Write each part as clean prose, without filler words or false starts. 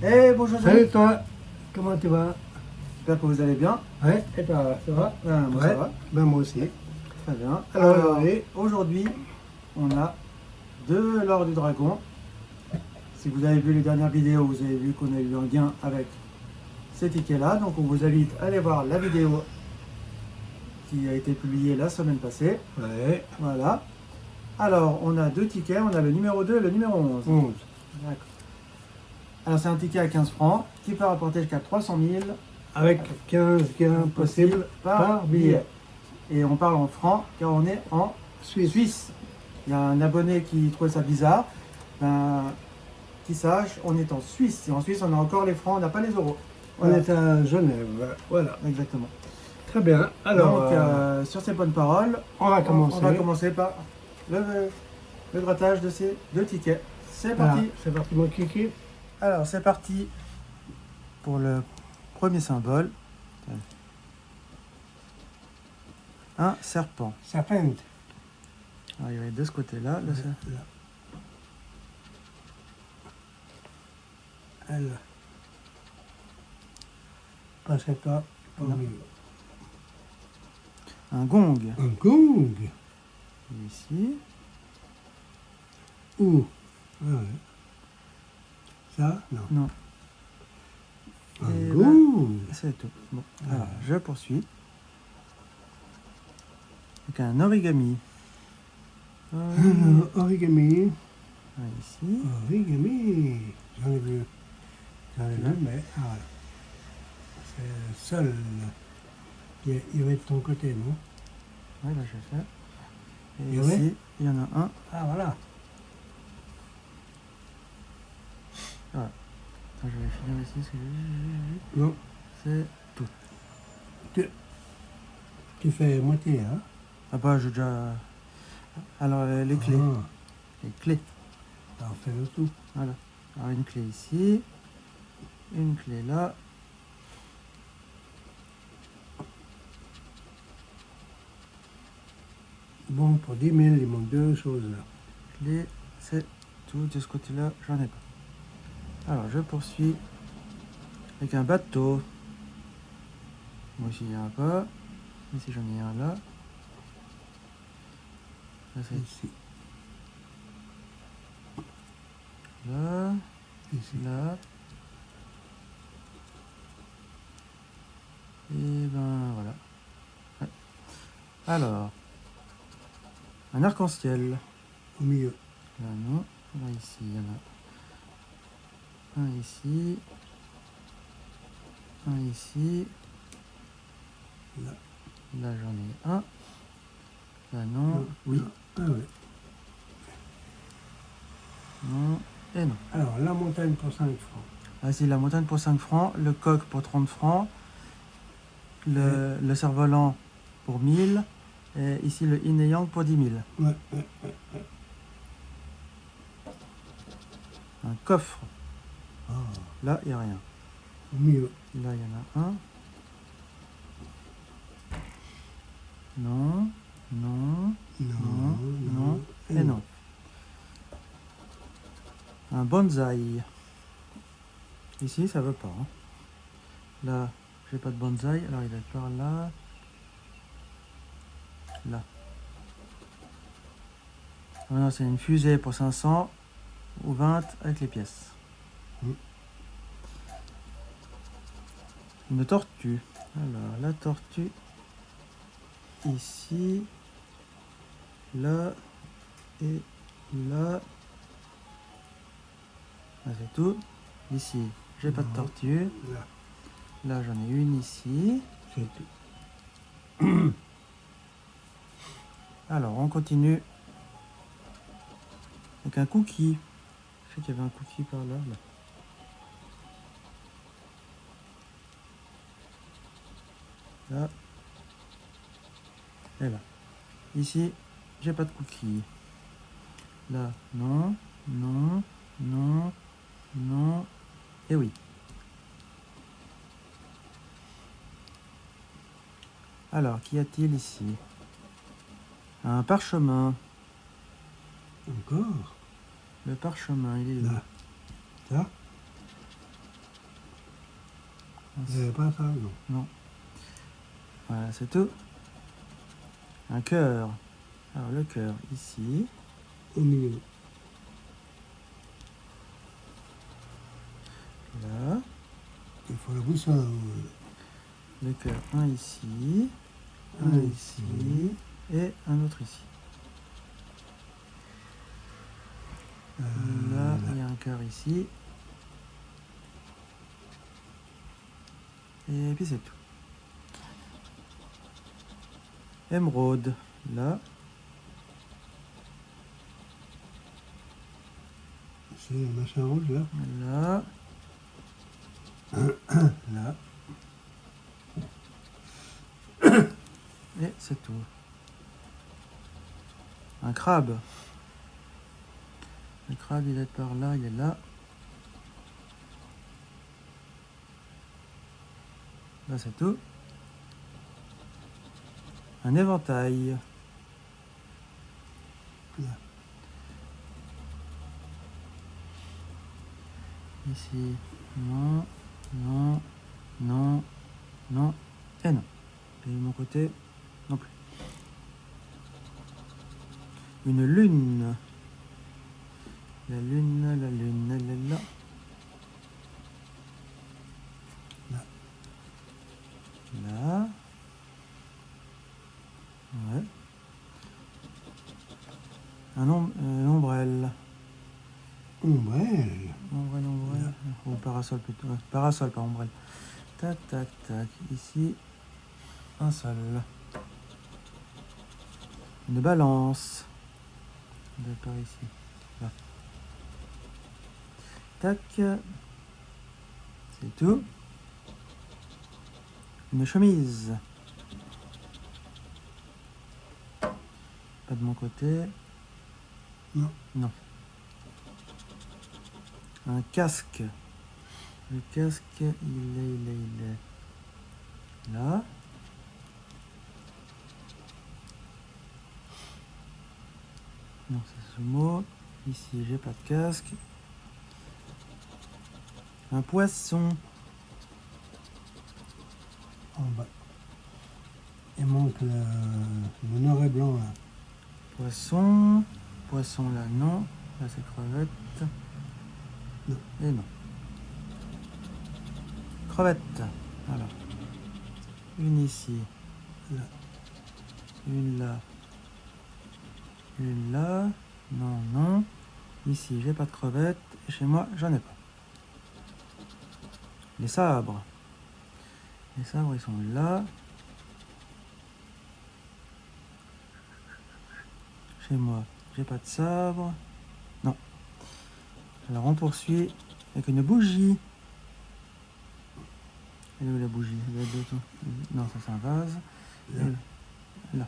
Bonjour Jean. Salut toi, comment tu vas? J'espère que vous allez bien. Ouais, et toi, ça va? Moi ça Ouais, va, ben moi aussi. très bien. Alors, oui. Aujourd'hui, on a de l'or du dragon. Si vous avez vu les dernières vidéos, vous avez vu qu'on a eu un gain avec ces tickets-là. Donc on vous invite à aller voir la vidéo qui a été publiée la semaine passée. Ouais, Voilà. Alors, on a deux tickets, on a le numéro 2 et le numéro 11. 11. D'accord. Alors c'est un ticket à 15 francs qui peut rapporter jusqu'à 300 000 Avec 15 gains possibles par billet. Et on parle en francs car on est en Suisse. Il y a un abonné qui trouvait ça bizarre. Qui sache, on est en Suisse. Et en Suisse, on a encore les francs, on n'a pas les euros. On est à Genève, voilà. Exactement. Très bien, alors Donc, sur ces bonnes paroles, on va commencer. on va commencer par le grattage de ces deux tickets. C'est Voilà, parti. c'est parti mon kiki. Alors, c'est parti pour le premier symbole. Un serpent. Serpent. Alors, il va être de ce côté-là. Là. Elle. Passe toi au Non. milieu. Un gong. Un gong. Ici. Où? Ah ouais. Ça? Non. Non. Un Et gong. C'est tout. Bon, Ah. alors, je poursuis. Donc, un origami. Origami. Ici. Origami. J'en ai vu. Là. Mais ah, voilà. C'est le seul. Il va être de ton côté, non? Oui, là, je vais faire. Et Et ici, ouais. il y en a un. Ah, voilà. Voilà. Attends, je vais finir ici. Parce que Non. c'est tout. Tu fais moitié, hein? Ah bah, j'ai déjà... Alors, les clés. Ah, Les clés. alors fais le tout. Voilà. Alors, une clé ici. Une clé là. Bon, pour 10 000, il manque deux choses là. Clé, c'est tout. De ce côté-là, j'en ai pas. Alors, je poursuis avec un bateau. Moi aussi, il n'y en a pas. Ici, j'en ai un là. Là, c'est Ici, là. ici. Là. Et ben voilà. Ouais. Alors, un arc-en-ciel. Au milieu. Là non. Là ici, il y en a un ici. Un ici. Là. Là j'en ai un. Là non. Non, Oui. non. Ah ouais. Non. Et non. Alors, la montagne pour 5 francs. Ah si, la montagne pour 5 francs. Le coq pour 30 francs. Le cerf-volant pour 1000. Et ici le yin et yang pour 10 000. Ouais. Un coffre. Ah, Là, il n'y a rien. au milieu. Là, il y en a un. Non. Non. Non, Non. Et non. Un bonsaï. Ici, ça veut pas. Hein. Là, j'ai pas de bonsaï. Alors, il va être par là. Là. Ah non, c'est une fusée pour 500 ou 20 avec les pièces. Une tortue. Alors, la tortue. Ici. Là. Et là. Là, c'est tout. Ici, j'ai pas de tortue. Là, Là, j'en ai une ici. c'est tout. Alors, on continue avec un cookie. Je sais qu'il y avait un cookie par là. Là. Et là. Ici, j'ai pas de cookie. Là, non, non, non, non, et oui. Alors, qu'y a-t-il ici? Un parchemin. Encore? Le parchemin, il est où? Là. Ça? Vous n'avez pas ça, non? Non. Voilà, c'est tout. Un cœur. Alors le cœur ici. Au milieu. Là. Il faut le boussole. Le cœur, un ici. Un Un ici. Et un autre ici. Là, il y a un cœur ici. Et puis c'est tout. Émeraude, là. C'est le machin rouge, là. Là. Là. Et c'est tout. Un crabe. Le crabe, il est par là, il est là. Là, c'est tout. Un éventail. Là. Ici, non, non, non, non, et non. Et de mon côté, non plus. Une lune. La lune, elle est là. Là. Là. Ouais. Un ombrelle. Ombrelle. Ombrelle. Ou parasol plutôt. Ouais, parasol, pas ombrelle. Tac, tac, tac. Ici, un seul. Une balance. D'accord, ici. Là. Tac. C'est tout. Une chemise. Pas de mon côté. Non. Non. Un casque. Le casque, il est là. Non, c'est Sumo. Ici, j'ai pas de casque. Un poisson. En bas. Il manque le noir et blanc, là. Poisson. Poisson, là, non. Là, c'est crevette. Non. Et non. Crevette. Alors. Une ici. Là. Une là. Une là. Non, non. Ici, j'ai pas de crevette. Et chez moi, j'en ai pas. Les sabres. Les sabres, ils sont là. Chez moi, j'ai pas de sabre. Non. Alors, on poursuit avec une bougie. Elle est où la bougie? Non, ça c'est un vase. Là. Là.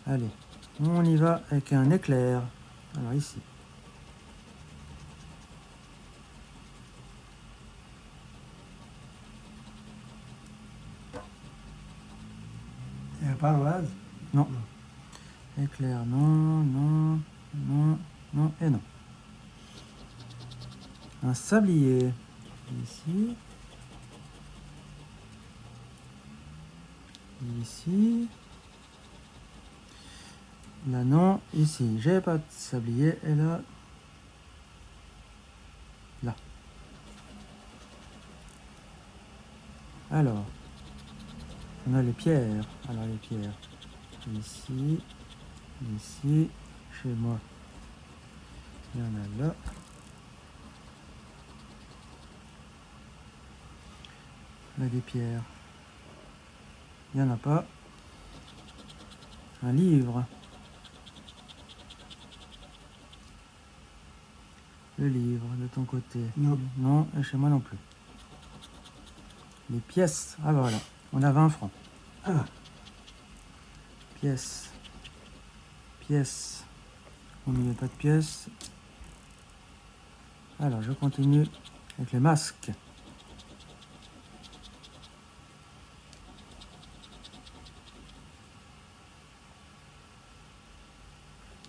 Allez, on y va avec un éclair. Alors ici. Il n'y a pas un vase? Non. Éclair, non, non, non, non et non. Un sablier. Ici. Ici. Là non. Ici, j'ai pas de sablier. Et là. Là. Alors. On a les pierres. Alors les pierres. Ici. Ici. Chez moi. Il y en a là. Là des pierres. Il n'y en a pas. Un livre. Le livre de ton côté. Non. Non, et chez moi non plus. Les pièces. Ah voilà. On a 20 francs. Ah, Pièces. Pièces. Au milieu, pas de pièces. Alors, je continue avec les masques.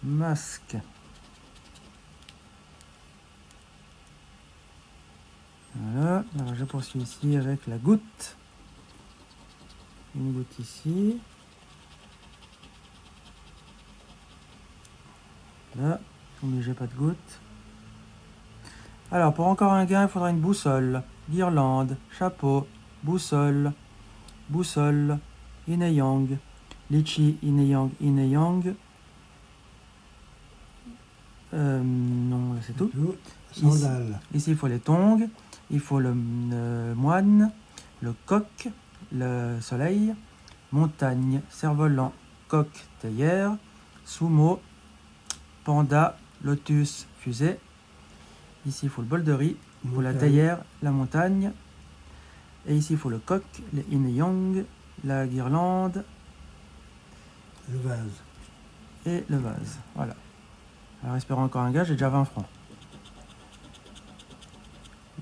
Masque. Voilà. Alors je poursuis ici avec la goutte. Une goutte ici. Là. Mais j'ai pas de goutte. Alors pour encore un gain, il faudra une boussole, guirlande, chapeau, boussole, boussole, yin et yang, litchi, yin et yang, yin et yang. Non, là c'est tout. Sandales. Ici, il faut les tongs, il faut le moine, le coq, le soleil, montagne, cerf-volant, coq, théière, sumo, panda, lotus, fusée. Ici, il faut le bol de riz, il faut la Montagne. théière, la montagne. Et ici, il faut le coq, le yin et yang, la guirlande Le vase. et le vase. Voilà. Alors, espérons encore un gars, j'ai déjà 20 francs.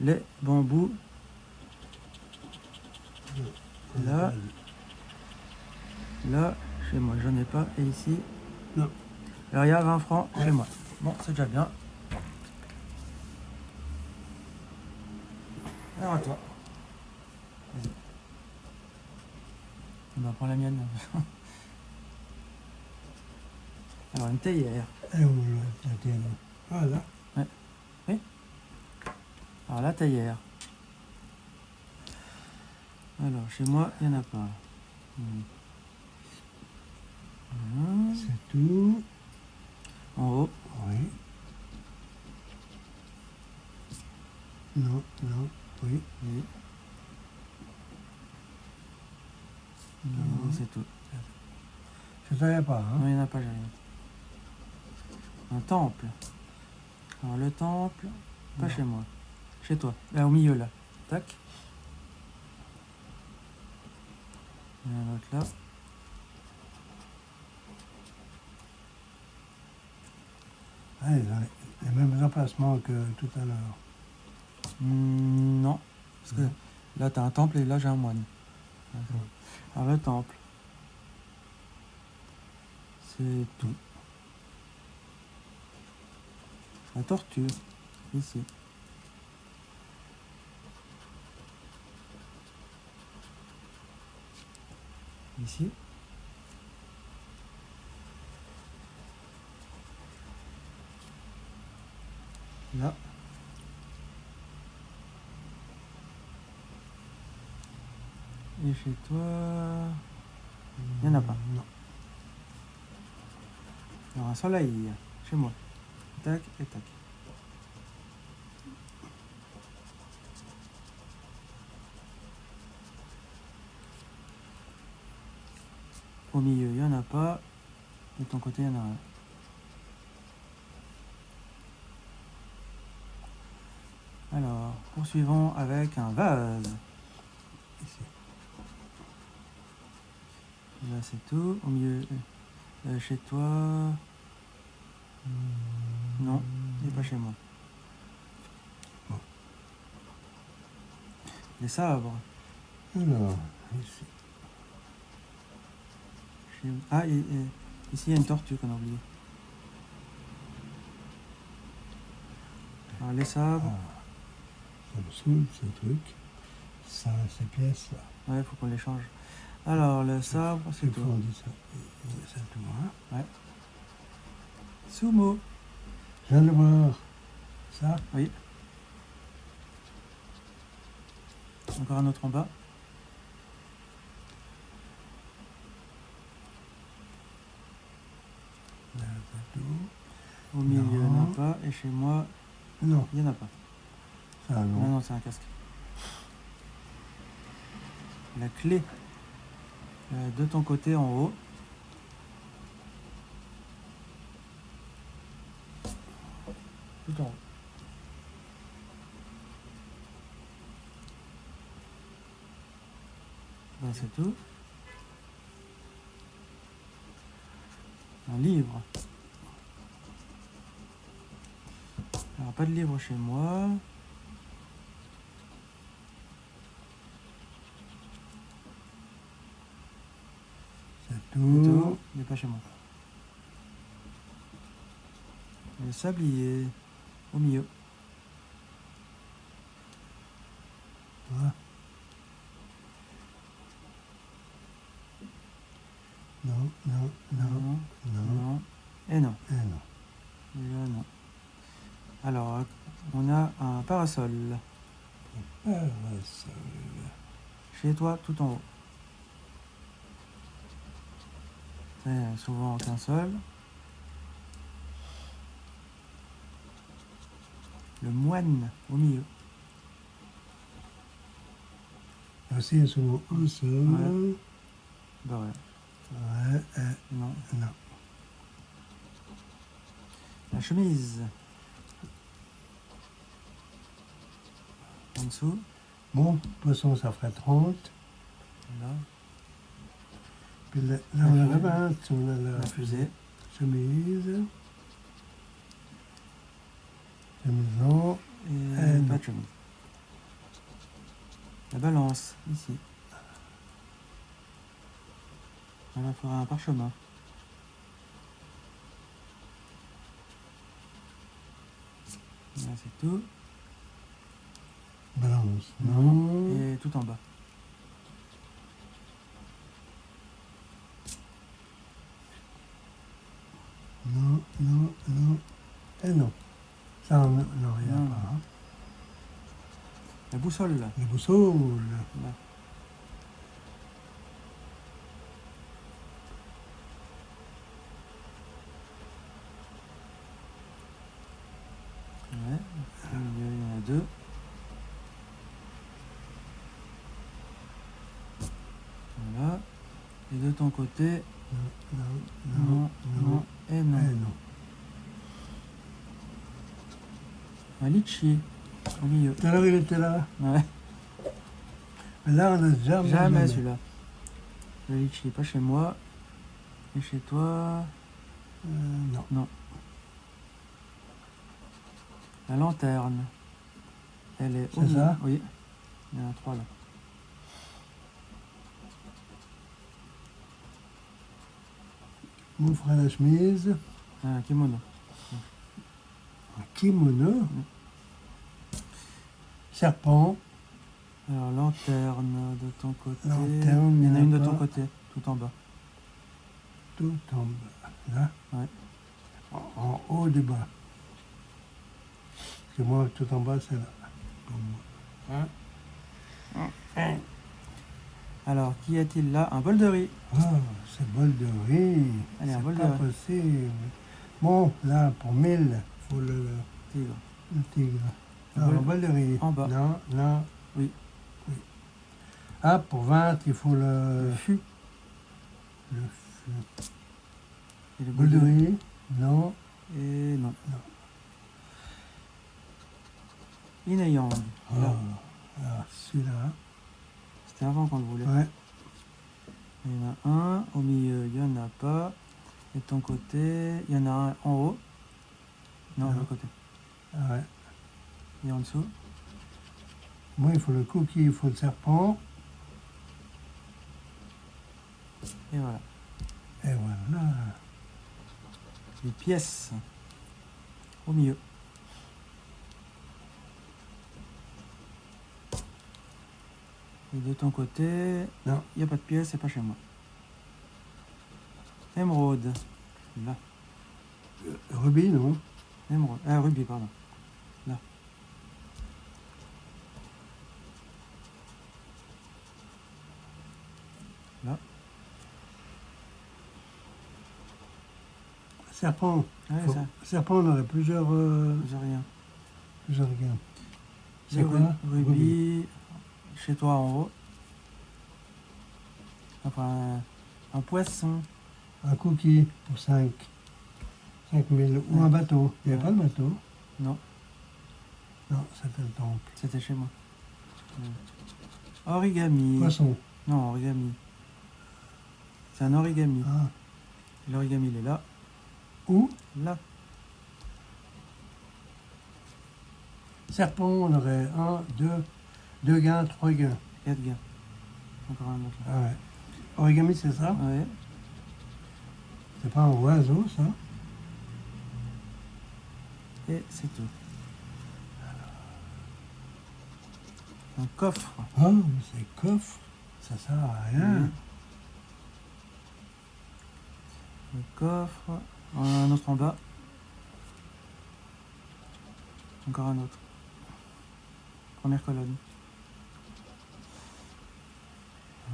Les bambous. Là. Là, chez moi, j'en ai pas. Et ici. Non. Alors, il y a 20 francs Ouais. chez moi. Bon, c'est déjà bien. Alors, à toi. Vas-y. On va prendre la mienne. Alors, une théière. Et où la tienne? Voilà. Alors, la théière. Alors, chez moi, il n'y en a pas. Voilà. C'est tout. En haut. Oui. Non, non, oui. Et... Non, c'est tout. Je ne savais pas, Non, hein. il n'y en a pas, j'ai rien. Un temple. Alors, le temple, pas Non. chez moi. Chez toi. Là, au milieu, là. Tac. Il y en a un autre là. Ah, ils ont les mêmes emplacements que tout à l'heure. Non. Parce que là, tu as un temple et là, j'ai un moine. Alors, le temple. C'est tout. La tortue. Ici. Ici. Là. Et chez toi... Il n'y en a pas. Non. Alors, un soleil. Chez moi. Tac et tac. Au milieu, il n'y en a pas. Et de ton côté, il y en a un. Alors, poursuivons avec un vase. Ici. Là, c'est tout. Au milieu, chez toi... Non, il n'est pas chez moi. Bon. Les sabres. Alors, ici. Ah, ici, il y a une tortue qu'on a oubliée. Alors, les sabres. Ah, ça me saoule, ce truc. Ça, ces pièces-là. Ouais, il faut qu'on les change. Alors, le sabre, c'est Il faut toi. on dit ça. Et c'est tout, hein. Ouais. Sumo. Je viens de voir ça. Oui. Encore un autre en bas. Là, c'est tout. Au milieu, il n'y en Non. a pas. Et chez moi, Non, il n'y en a pas. ça Non, non. non, c'est un casque. La clé de ton côté en haut. Tout en haut. Ben, c'est tout. Un livre. Alors, pas de livre chez moi. C'est C'est tout. tout. Il n'est pas chez moi. Le sablier au milieu. Alors, on a un parasol. Parasol. Chez toi, tout en haut. C'est souvent qu'un seul. Le moine au milieu. Aussi, il y a souvent un seul. Ouais. Bah ouais. Ouais, Non. non. La chemise. En dessous. Bon, poisson, ça ferait 30. Là. Puis là, on a la 20, on a La fusée. chemise. Chemisons. Et non. pas de chemise. La balance, ici. On va faire un parchemin. Là, c'est tout. Balance, non. Et tout en bas. Non, non, non. Et non. Ça, non, il n'y a Non. pas. Hein. La boussole, là. Les boussoles. Là. Ouais. Au milieu, il y en a deux. Voilà. Et de ton côté, Non, non, non, non, et non. Et non. Un litchi au milieu. Tout à l'heure, il était là. Ouais. Mais là, on a Jamais celui-là. Le litchi, pas chez moi. Et chez toi, Non. non. La lanterne. Elle est au C'est milieu. ça? Oui. Il y en a trois là. Mon frère la chemise. Un kimono. Un kimono. Serpent. Alors, lanterne de ton côté. Lanterne, Il y en a une de pas. ton côté, tout en bas. Tout en bas. Là. Ouais. En haut du bas. Parce que moi, tout en bas, c'est là. Pour moi. Hein? Alors, qu'y a-t-il là? Un bol de riz. Oh, c'est bol de riz. Allez, un C'est bol pas de riz. possible. Bon, là, pour 1000, il faut Tigre. le tigre. Un Non, bol- le bol de riz. en bas. Non, non. Oui. Oui. Ah, pour 20, il faut Le le fût. Et le bol de riz. Non. Et non. Non. Yin et Yang. Oh, Là. là, celui-là. C'était avant qu'on le voulait. Ouais. Il y en a un. Au milieu, il n'y en a pas. Et de ton côté, il y en a un en haut. Non, de Non. l'autre côté. Ah ouais. Et en dessous. Moi, il faut le cookie, il faut le serpent. Et voilà. Et voilà. Les pièces. Au milieu. Et de ton côté, Non. il n'y a pas de pièces, c'est pas chez moi. Émeraude. Là. Rubis, non. Émeraude. Ah, rubis, pardon. Là. Là. Serpent. Ouais, Faut- ça. Serpent, on aurait plusieurs. J'ai rien. Plusieurs gammes. C'est Le quoi? rubis. Chez toi en haut. Enfin, un poisson. Un cookie pour 5. 5000. Ou Ouais. un bateau. Il n'y avait Ouais. pas de bateau. Non, Non, c'était le temple. c'était chez moi. Origami. Poisson. Non, origami. C'est un origami. Ah. L'origami, il est là. Où? Là. Serpent, on aurait 1, 2 gains, 3 gains. 4 gars. Encore un autre là. Ah ouais. Origami, c'est ça? Ouais. C'est pas un oiseau, ça? Et c'est tout. Un coffre. Ah, mais c'est coffre. Ça sert à rien. Mhm. Le coffre. Un autre en bas. Encore un autre. Première colonne.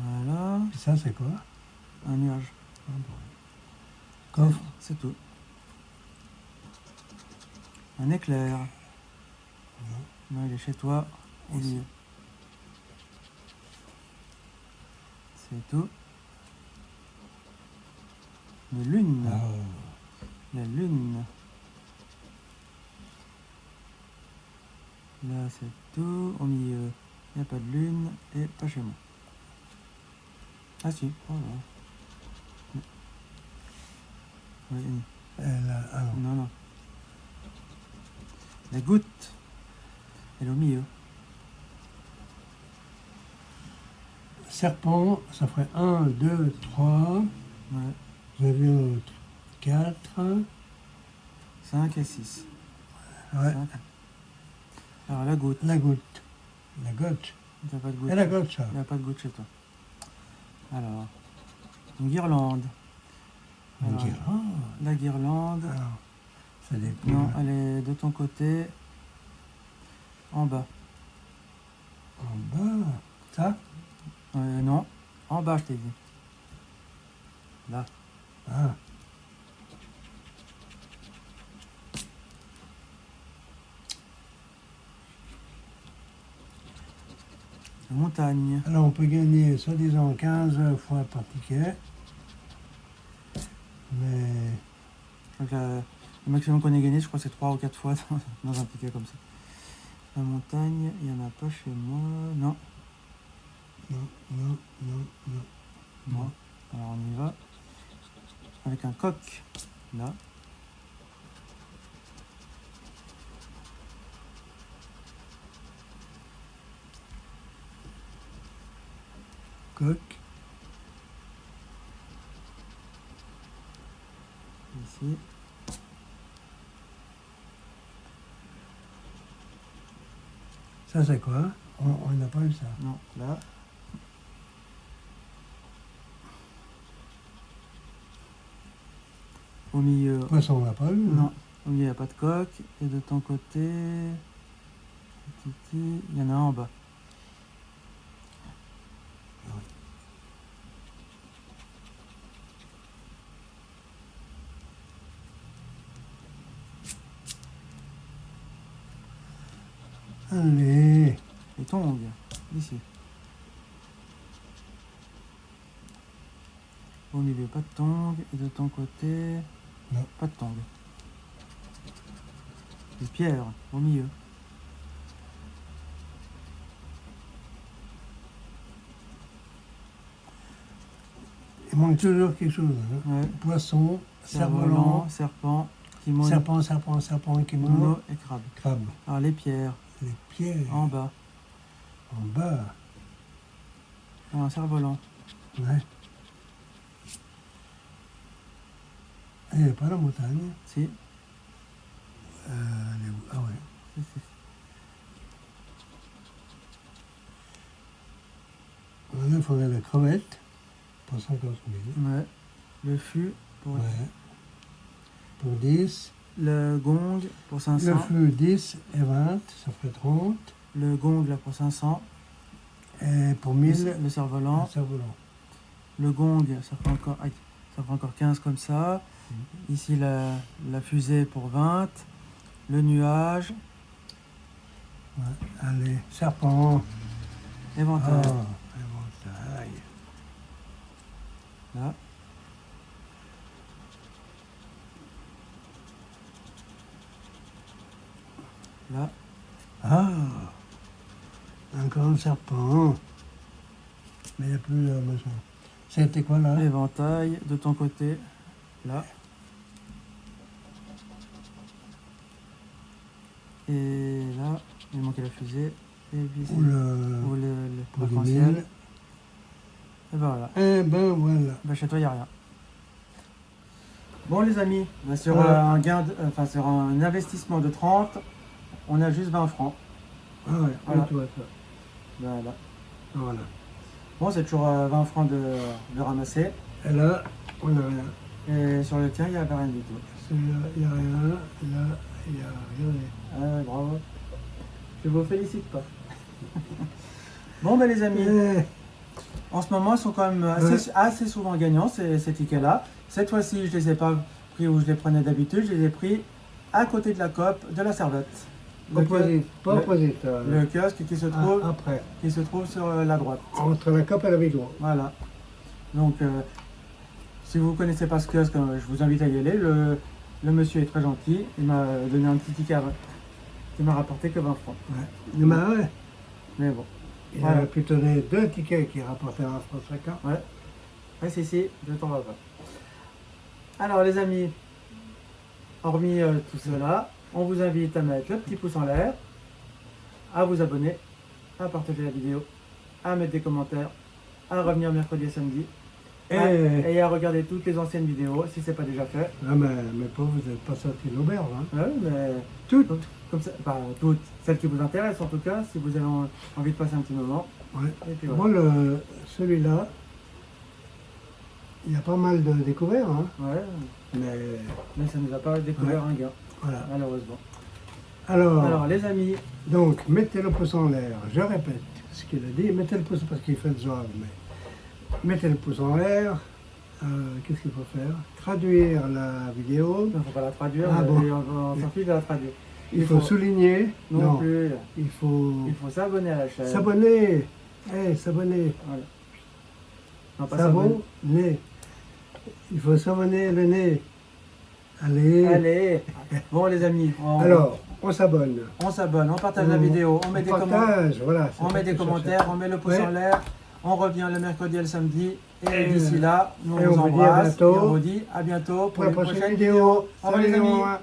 Voilà. Et ça, c'est quoi? Un nuage. Ah bon. Coffre. C'est tout. Un éclair. Non, il est chez toi, au milieu. C'est tout. Une lune. Ah. La lune. Là, c'est tout. Au milieu, il n'y a pas de lune et pas chez moi. Ah si, oh là. Oui, Ah non. non, non. La goutte. Elle est au milieu. Serpent, ça ferait 1, 2, 3. Ouais. Vous avez l'autre. 4. 5 et 6. Ouais. 5. Alors la goutte. La goutte. La goutte. Il n'y a pas de goutte. Et la goutte, ça. Il n'y a pas de goutte chez toi. Alors, une guirlande. Une Alors, guirlande. la guirlande. Alors, ça dépend. Non, elle est de ton côté. En bas. En bas. Ça? Non, en bas, je t'ai dit. Là. Ah. La montagne. Alors, on peut gagner, soi-disant, 15 fois par ticket. Mais Donc, le maximum qu'on ait gagné, je crois que c'est 3 ou 4 fois dans un ticket comme ça. La montagne, il n'y en a pas chez moi. Non. non. Non. Alors on y va. Avec un coq. Là. Coq. Ici. Ça, c'est quoi? On n'a pas eu ça. Non, là. Au milieu. Poisson, on n'a pas eu. Non, au milieu, il n'y a pas de coq. Et de ton côté. Il y en a un en bas. Allez. Les tongs. Ici. Au milieu, pas de tongs. Et de ton côté. Non. Pas de tongs. Des pierres. Au milieu. Il manque toujours quelque chose. Hein. Ouais. Poisson, cerf-volant, serpent, kimono, serpent, kimono, kimono et crabe. crabe. Alors les pierres, Les pierres en bas. en bas. Alors, un cerf-volant. Ouais. Il n'y a pas la montagne. Si. Elle est où? Ah ouais. Si, si. Là, il faudrait la crevette pour 50 000. Ouais. Le fût pour, Ouais. Pour 10. le gong pour 500. Le feu 10 et 20, ça ferait 30. Le gong là pour 500. Et pour 1000, Le cerf-volant. le cerf-volant. Le gong, ça fait encore, aïe, ça fait encore 15 comme ça. Ici la fusée pour 20. Le nuage. Ouais. Allez, serpent. Éventail. Éventail. Là. Là. Ah, un grand serpent. Mais il n'y a plus de machin. C'était quoi là? Éventail de ton côté. Là. Et là, il manquait la fusée. Et puis ici. Ou le le pour les arc-en-ciel. 1000. Et ben voilà. Eh ben voilà. Ben chez toi, il n'y a rien. Bon les amis, ben, sur, Voilà. un gain sur un investissement de 30, on a juste 20 francs. Ah ouais, Voilà. tu vois ça. Voilà. Voilà. Bon, c'est toujours 20 francs de ramasser. Et là, on n'a rien. Et sur le tien, il n'y avait rien du tout. Il n'y a rien. Là, il n'y a rien. Bravo. Je vous félicite pas. Bon, ben les amis, Eh, en ce moment, ils sont quand même assez souvent gagnants, ces tickets-là. Cette fois-ci, je les ai pas pris où je les prenais d'habitude, je les ai pris à côté de la COP de la Servette. opposite, pas le- opposite. Le kiosque Après, qui se trouve sur la droite. entre la COP et la Vigo. Voilà. Donc, si vous ne connaissez pas ce kiosque, je vous invite à y aller. Le monsieur est très gentil. Il m'a donné un petit ticket qui m'a rapporté que 20 francs. Ouais. Ouais. Mais bon. Il Voilà. aurait pu donner 2 tickets qui rapportaient 1 franc chacun. Ouais. Ouais, si, je t'en vas pas. Alors, les amis, hormis tout cela, on vous invite à mettre le petit pouce en l'air, à vous abonner, à partager la vidéo, à mettre des commentaires, à revenir mercredi et samedi, et à regarder toutes les anciennes vidéos si c'est pas déjà fait. Ah, mais pauvre, vous n'êtes pas sorti de l'auberge. Hein. Ouais, mais Toutes. comme ça, enfin, toutes, celles qui vous intéressent en tout cas, si vous avez envie de passer un petit moment. Ouais. Et puis voilà. Moi, celui-là, il y a pas mal de découvertes. Hein. Ouais, Mais ça nous a pas découvert un gars, voilà. malheureusement. Alors, Alors, les amis, donc, mettez le pouce en l'air. Je répète ce qu'il a dit. Mettez le pouce parce qu'il fait le zouave, mais mettez le pouce en l'air. Qu'est-ce qu'il faut faire? Traduire la vidéo. il ne faut pas la traduire, Ah bon. on s'en fiche de la traduire. Il faut souligner. Non, plus. Il faut Il faut s'abonner à la chaîne. s'abonner. S'abonner. Voilà. Non, pas s'abonner. S'abonner. Il faut s'abonner le nez. Allez. Allez. Bon, les amis, Alors, on s'abonne. on s'abonne, on partage la vidéo, on met des commentaires. partage, voilà. c'est On ça met que des je commentaires, cherchais. on met le pouce Ouais. en l'air, on revient le mercredi et le samedi. Et Et d'ici là, nous et vous on vous dit à embrasse et bientôt on vous dit à bientôt pour Pour la une prochaine prochaine vidéo. vidéo. Au revoir les Salut, amis. moi.